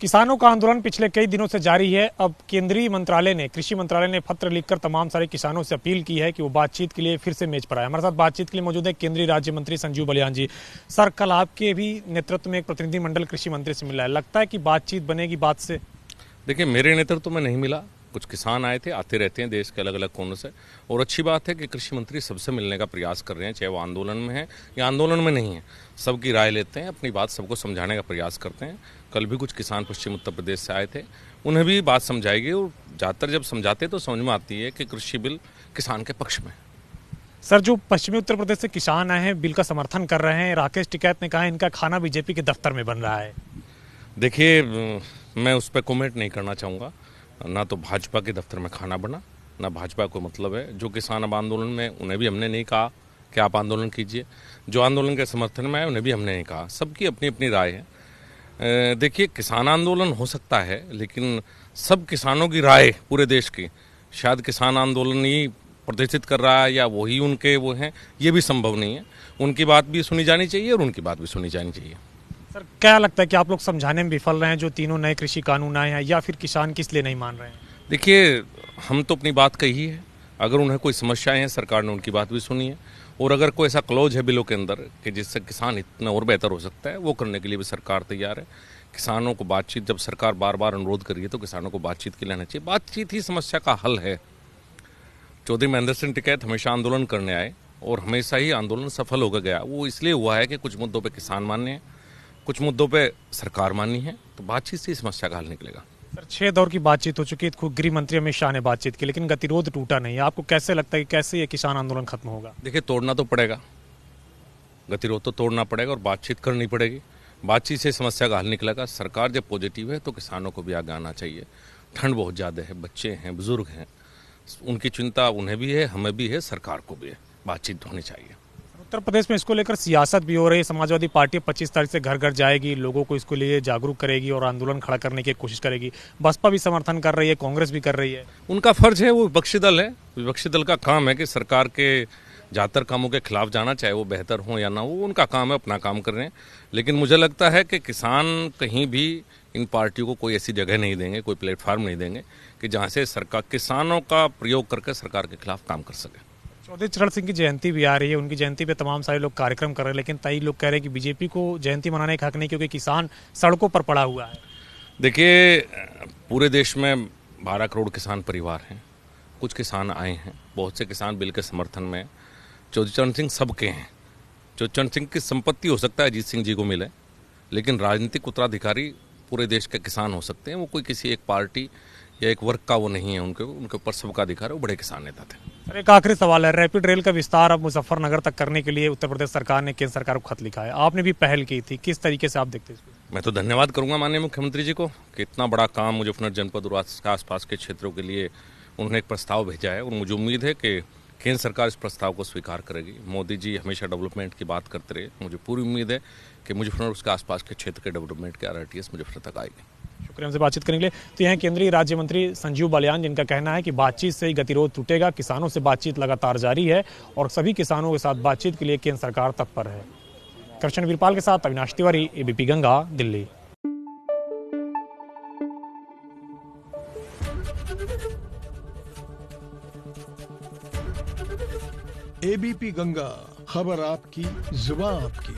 किसानों का आंदोलन पिछले कई दिनों से जारी है। अब केंद्रीय मंत्रालय ने, कृषि मंत्रालय ने पत्र लिखकर तमाम सारे किसानों से अपील की है कि वो बातचीत के लिए फिर से मेज पर आए। हमारे साथ बातचीत के लिए मौजूद है केंद्रीय राज्य मंत्री संजीव बालियान जी। सर, कल आपके भी नेतृत्व में एक प्रतिनिधिमंडल कृषि मंत्री से मिला है, लगता है कि बातचीत बनेगी बात से? देखिए, मेरे नेतृत्व में नहीं मिला, कुछ किसान आए थे, आते रहते हैं देश के अलग अलग कोनों से। और अच्छी बात है कि कृषि मंत्री सबसे मिलने का प्रयास कर रहे हैं, चाहे वो आंदोलन में है या आंदोलन में नहीं है। सबकी राय लेते हैं, अपनी बात सबको समझाने का प्रयास करते हैं। कल भी कुछ किसान पश्चिम उत्तर प्रदेश से आए थे, उन्हें भी बात समझाएगी। और ज़्यादातर जब समझाते तो समझ में आती है कि कृषि बिल किसान के पक्ष में। सर, जो पश्चिमी उत्तर प्रदेश से किसान आए हैं, बिल का समर्थन कर रहे हैं, राकेश टिकैत ने कहा है इनका खाना बीजेपी के दफ्तर में बन रहा है। देखिए, मैं उस पर कमेंट नहीं करना चाहूँगा। ना तो भाजपा के दफ्तर में खाना बना, ना भाजपा को मतलब है। जो किसान अब आंदोलन में, उन्हें भी हमने नहीं कहा कि आप आंदोलन कीजिए। जो आंदोलन के समर्थन में आए, उन्हें भी हमने नहीं कहा। सबकी अपनी अपनी राय है। देखिए, किसान आंदोलन हो सकता है, लेकिन सब किसानों की राय पूरे देश की, शायद किसान आंदोलन ही प्रदर्शित कर रहा है या वही उनके वो हैं, ये भी संभव नहीं है। उनकी बात भी सुनी जानी चाहिए और उनकी बात भी सुनी जानी चाहिए। सर, क्या लगता है कि आप लोग समझाने में विफल रहे हैं जो तीनों नए कृषि कानून आए हैं, या फिर किसान किस लिए नहीं मान रहे हैं? देखिए, हम तो अपनी बात कही है। अगर उन्हें कोई समस्याएं हैं, सरकार ने उनकी बात भी सुनी है। और अगर कोई ऐसा क्लॉज है बिलों के अंदर कि जिससे किसान इतना और बेहतर हो सकता है, वो करने के लिए भी सरकार तैयार है। किसानों को बातचीत, जब सरकार बार बार अनुरोध करिए तो किसानों को बातचीत के लिए आना चाहिए। बातचीत ही समस्या का हल है। चौधरी महेंद्र सिंह टिकैत हमेशा आंदोलन करने आए और हमेशा ही आंदोलन सफल होकर गया। वो इसलिए हुआ है कि कुछ मुद्दों पर किसान मान्य है, कुछ मुद्दों पे सरकार मानी है। तो बातचीत से समस्या का हल निकलेगा। सर, 6 दौर की बातचीत हो चुकी है, खुद गृह मंत्री अमित शाह ने बातचीत की, लेकिन गतिरोध टूटा नहीं है। आपको कैसे लगता है कि कैसे ये किसान आंदोलन खत्म होगा? देखिए, तोड़ना तो पड़ेगा, गतिरोध तो तोड़ना पड़ेगा और बातचीत करनी पड़ेगी। बातचीत से समस्या का हल निकलेगा। सरकार जब पॉजिटिव है तो किसानों को भी आगे आना चाहिए। ठंड बहुत ज़्यादा है, बच्चे हैं, बुजुर्ग हैं, उनकी चिंता उन्हें भी है, हमें भी है, सरकार को भी है। बातचीत होनी चाहिए। उत्तर प्रदेश में इसको लेकर सियासत भी हो रही है। समाजवादी पार्टी 25 तारीख से घर घर जाएगी, लोगों को इसको लिए जागरूक करेगी और आंदोलन खड़ा करने की कोशिश करेगी। बसपा भी समर्थन कर रही है, कांग्रेस भी कर रही है। उनका फर्ज है, वो विपक्षी दल है। विपक्षी दल का काम है कि सरकार के ज़्यादातर कामों के खिलाफ जाना, चाहे वो बेहतर हो या ना हो। उनका काम है, अपना काम कर रहे हैं। लेकिन मुझे लगता है कि किसान कहीं भी इन पार्टियों को कोई ऐसी जगह नहीं देंगे, कोई प्लेटफार्म नहीं देंगे कि जहाँ से सरकार किसानों का प्रयोग करके सरकार के खिलाफ काम कर सके। चौधरी चरण सिंह की जयंती भी आ रही है, उनकी जयंती पे तमाम सारे लोग कार्यक्रम कर रहे हैं, लेकिन कई लोग कह रहे हैं कि बीजेपी को जयंती मनाने का हक नहीं, क्योंकि किसान सड़कों पर पड़ा हुआ है। देखिए, पूरे देश में 12 करोड़ किसान परिवार हैं। कुछ किसान आए हैं, बहुत से किसान बिल के समर्थन में। चौधरी चरण सिंह सबके हैं। चौधरी चरण सिंह की संपत्ति हो सकता है अजीत सिंह जी को मिले, लेकिन राजनीतिक उत्तराधिकारी पूरे देश के किसान हो सकते हैं। वो कोई किसी एक पार्टी या एक वर्ग का वो नहीं है। उनके ऊपर सबका अधिकार है। वो बड़े किसान नेता थे। सर, एक आखिरी सवाल है, रैपिड रेल का विस्तार अब मुजफ्फरनगर तक करने के लिए उत्तर प्रदेश सरकार ने केंद्र सरकार को खत लिखा है। आपने भी पहल की थी, किस तरीके से आप देखते हैं इसको? मैं तो धन्यवाद करूंगा माननीय मुख्यमंत्री जी को कि इतना बड़ा काम मुजफ्फरनगर जनपद और आसपास के क्षेत्रों के लिए उन्होंने एक प्रस्ताव भेजा है। और मुझे उम्मीद है कि केंद्र सरकार इस प्रस्ताव को स्वीकार करेगी। मोदी जी हमेशा डेवलपमेंट की बात करते रहे। मुझे पूरी उम्मीद है कि मुजफ्फरनगर उसके आसपास के क्षेत्र के डेवलपमेंट के RITS मुजफ्फरनगर तक आएगी। शुक्रिया हमसे बातचीत करने के लिए। तो यहाँ केंद्रीय राज्य मंत्री संजीव बालियान, जिनका कहना है कि बातचीत से ही गतिरोध टूटेगा। किसानों से बातचीत लगातार जारी है और सभी किसानों के साथ बातचीत के लिए केंद्र सरकार तत्पर है। कृष्ण वीरपाल के साथ अविनाश तिवारी, ABP गंगा, दिल्ली। ABP गंगा, खबर आपकी, जुबान आपकी।